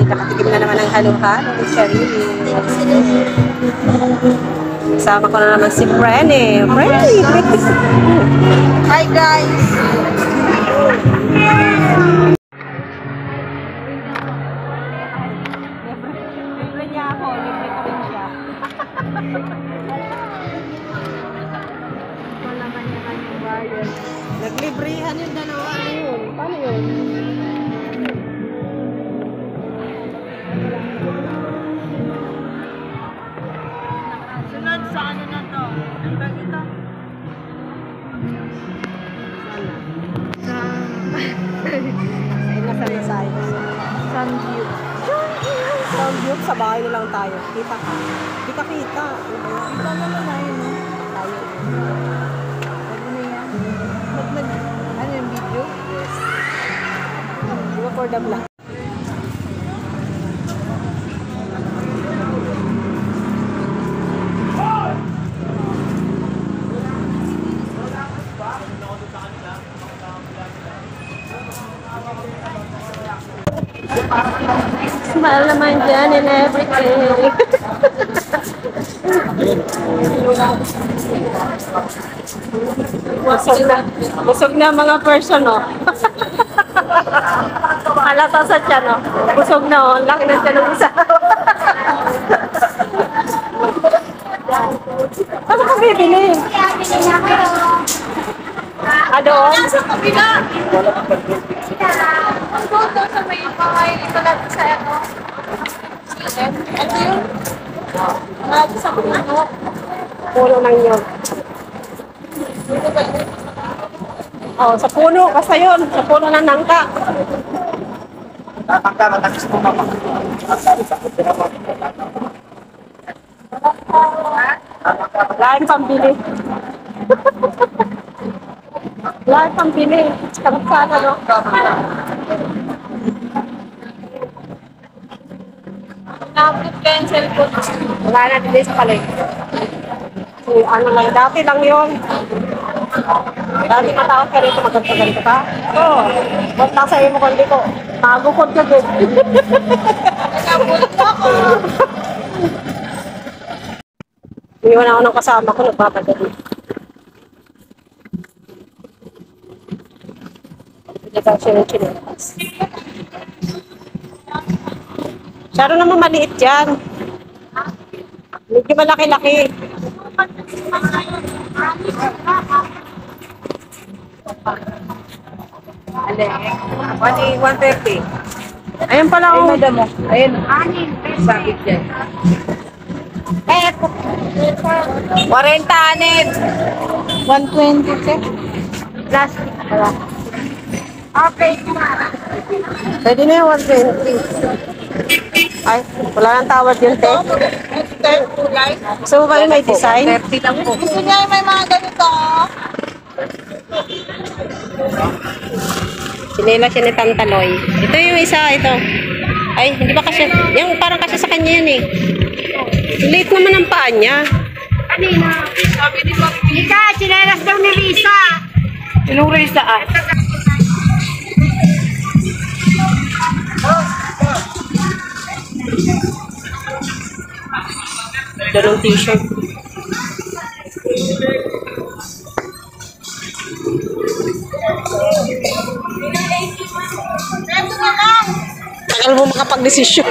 Nakatikim na naman ng halo-halo ni Charlie. Kasama ko na naman si Frenny. Frenny! Hi guys! Libre niya ako. Libre ko rin siya. Wala man yung kanyang bayan. Naglibrihan yung dalawa. Ano yun? Paano yun? Sunod sa ano na to? Ang bag ito? Sa... Ay, nasa Masay. Sunview. Soundview, sa bahay na lang tayo. Kita ka. Kita. Ito naman na yun. Tayo. Ano na yan? Ano yung video? Yes. Di ba for the vlog? Smile naman dyan and everything. Busog na mga person, oh. Halata sa tiyan, oh. Busog na, oh. Laki na tiyan ng isa. Ano ka bibili? Doon? Sa kabila! Ang goto sa may pangay ito natin sa ano? Ito yun? Sa puno. Puno ng yun. Oh, sa puno. Basta yun. Sa puno ng nangka. Nangka, matangis mo mama. Lain pambili. Lain pambili. Sarap sana, no? Nabot ka yung cellphone. Wala na din sa palay. Ano lang, dati lang yun. Dati matawag ka rito, maganda-ganda ka. Oo. Ba't nasa iyo mo kundi ko? Magukod ka din. Nabot ako. Iniwan ako ng kasama ko, nagpapadali. Diba siya ng chinelas? Saro naman maliit yan. Medyo malaki-laki. Alek. 130. Ayun pala Ay, ako. madam mo. Ayun. Sakit dyan. 40 anin. 120 check. Plastic. Wala. Okay. Pwede na yung 120. Ay, wala nang tawad yun, te. Gusto mo ba yung may design? 30 lang po. Gusto niya yung may mga ganito. Sinela siya ni Tantaloy. Ito yung isa, ito. Ay, hindi ba kasi, yung parang kasi sa kanya yan eh. Late naman ang paa niya. Kanina. Sabi ni Bob. Ika, sinelas daw ni Risa. Anong Risa ah? Dalawang t-shirt. Tagal mo makapag-desisyon.